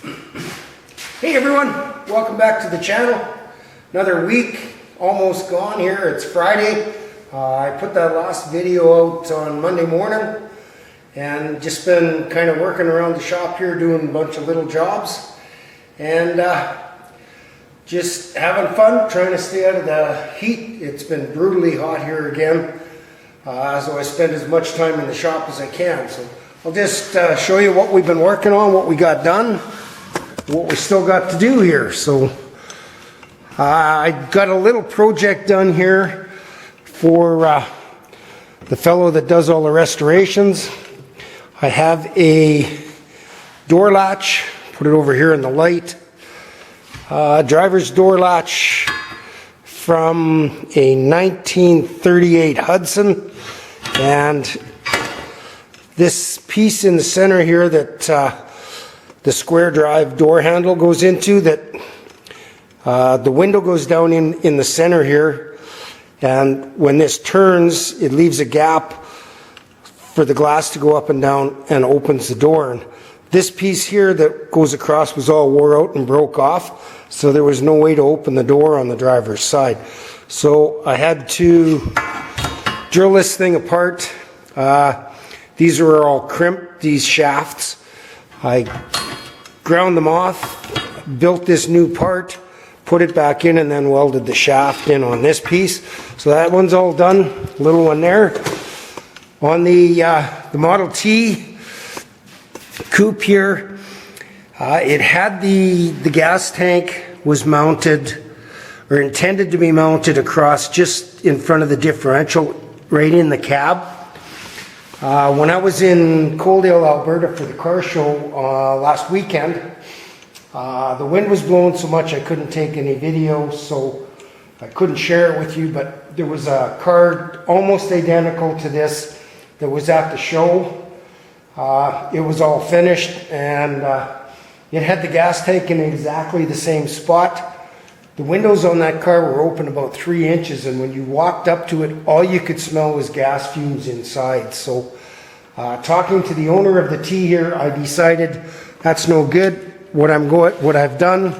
Hey everyone, welcome back to the channel. Another week almost gone here. It's Friday. I put that last video out on Monday morning and just been kind of working around the shop here doing a bunch of little jobs and just having fun, trying to stay out of the heat. It's been brutally hot here again, so I spend as much time in the shop as I can. So I'll just show you what we've been working on, what we got done, what we still got to do here. So I got a little project done here for the fellow that does all the restorations. I have a door latch, put it over here in the light, driver's door latch from a 1938 Hudson, and this piece in the center here that the square drive door handle goes into, that the window goes down in the center here, and when this turns it leaves a gap for the glass to go up and down and opens the door. And this piece here that goes across was all wore out and broke off, so there was no way to open the door on the driver's side. So I had to drill this thing apart. These were all crimped, these shafts. I ground them off, built this new part, put it back in, and then welded the shaft in on this piece. So that one's all done, little one there. On the Model T Coupe here, it had the gas tank was mounted, or intended to be mounted across just in front of the differential, right in the cab. When I was in Coaldale, Alberta for the car show last weekend, the wind was blowing so much I couldn't take any video, so I couldn't share it with you, but there was a car almost identical to this that was at the show. It was all finished, and it had the gas tank in exactly the same spot. The windows on that car were open about 3 inches, and when you walked up to it, all you could smell was gas fumes inside. So talking to the owner of the T here, I decided that's no good. What I've done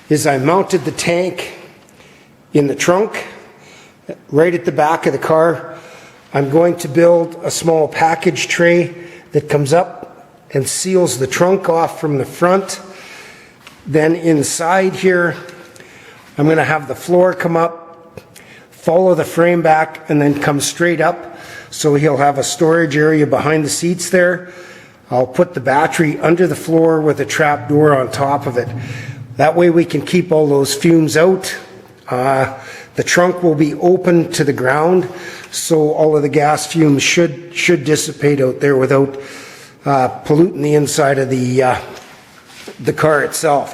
is I mounted the tank in the trunk right at the back of the car. I'm going to build a small package tray that comes up and seals the trunk off from the front. Then inside here, I'm going to have the floor come up, follow the frame back, and then come straight up. So he'll have a storage area behind the seats there. I'll put the battery under the floor with a trap door on top of it. That way we can keep all those fumes out. The trunk will be open to the ground, so all of the gas fumes should dissipate out there without polluting the inside of the car itself.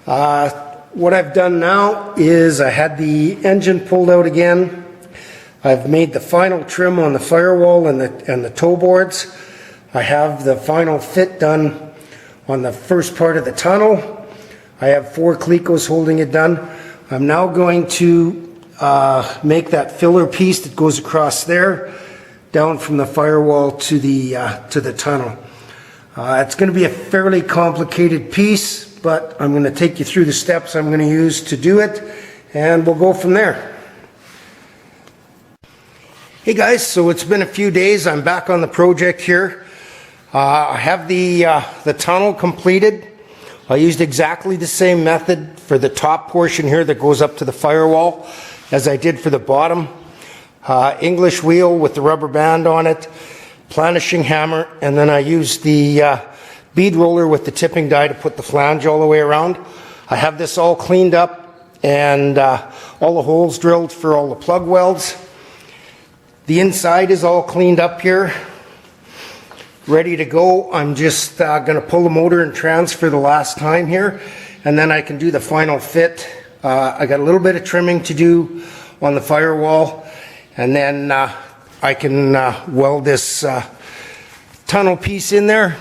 What I've done now is I had the engine pulled out again. I've made the final trim on the firewall and the toe boards. I have the final fit done on the first part of the tunnel. I have 4 clecos holding it done. I'm now going to make that filler piece that goes across there down from the firewall to the tunnel. It's going to be a fairly complicated piece, but I'm going to take you through the steps I'm going to use to do it, and we'll go from there. Hey guys, so it's been a few days. I'm back on the project here. I have the tunnel completed. I used exactly the same method for the top portion here that goes up to the firewall as I did for the bottom. English wheel with the rubber band on it, planishing hammer, and then I used the bead roller with the tipping die to put the flange all the way around. I have this all cleaned up and all the holes drilled for all the plug welds. The inside is all cleaned up here, ready to go. I'm just going to pull the motor and transfer the last time here, and then I can do the final fit. I got a little bit of trimming to do on the firewall, and then I can weld this tunnel piece in there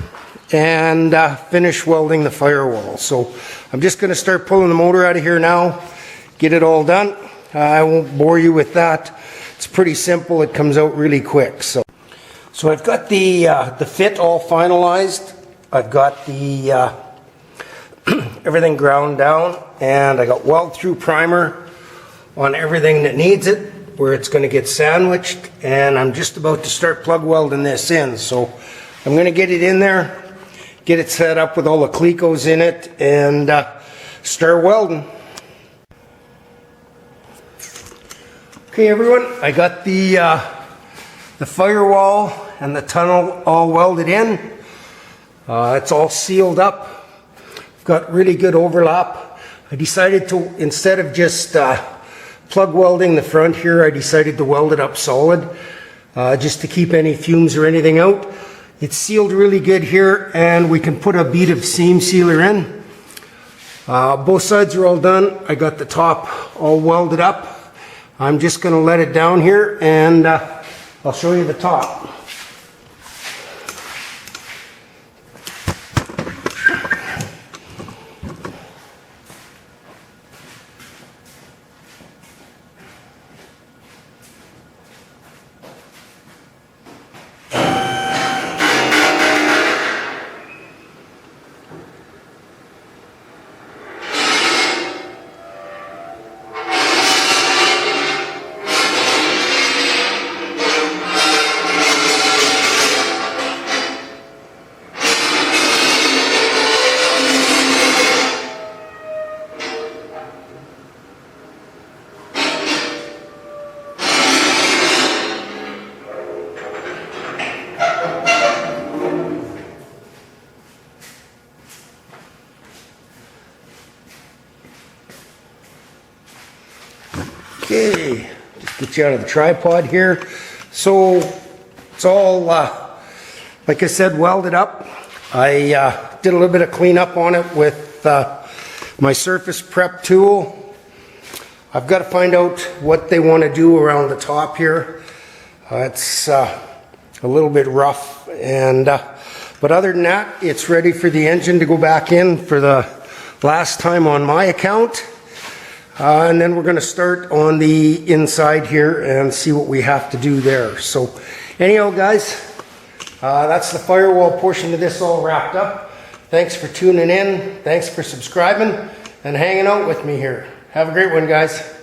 and finish welding the firewall. So I'm just going to start pulling the motor out of here now, get it all done. I won't bore you with that. It's pretty simple. It comes out really quick. So I've got the fit all finalized. I've got the everything ground down, and I got weld through primer on everything that needs it, where it's going to get sandwiched, and I'm just about to start plug welding this in. So I'm going to get it in there, get it set up with all the clecos in it, and start welding. Okay everyone, I got the firewall and the tunnel all welded in. It's all sealed up. I've got really good overlap. I decided to, instead of just plug welding the front here, I decided to weld it up solid, just to keep any fumes or anything out. It's sealed really good here, and we can put a bead of seam sealer in. Both sides are all done. I got the top all welded up. I'm just going to let it down here, and I'll show you the top. Okay, just get you out of the tripod here. So it's all, like I said, welded up. I did a little bit of cleanup on it with my surface prep tool. I've got to find out what they want to do around the top here. It's a little bit rough, and but other than that, it's ready for the engine to go back in for the last time on my account. And then we're going to start on the inside here and see what we have to do there. So anyhow guys, that's the firewall portion of this all wrapped up. Thanks for tuning in. Thanks for subscribing and hanging out with me here. Have a great one guys.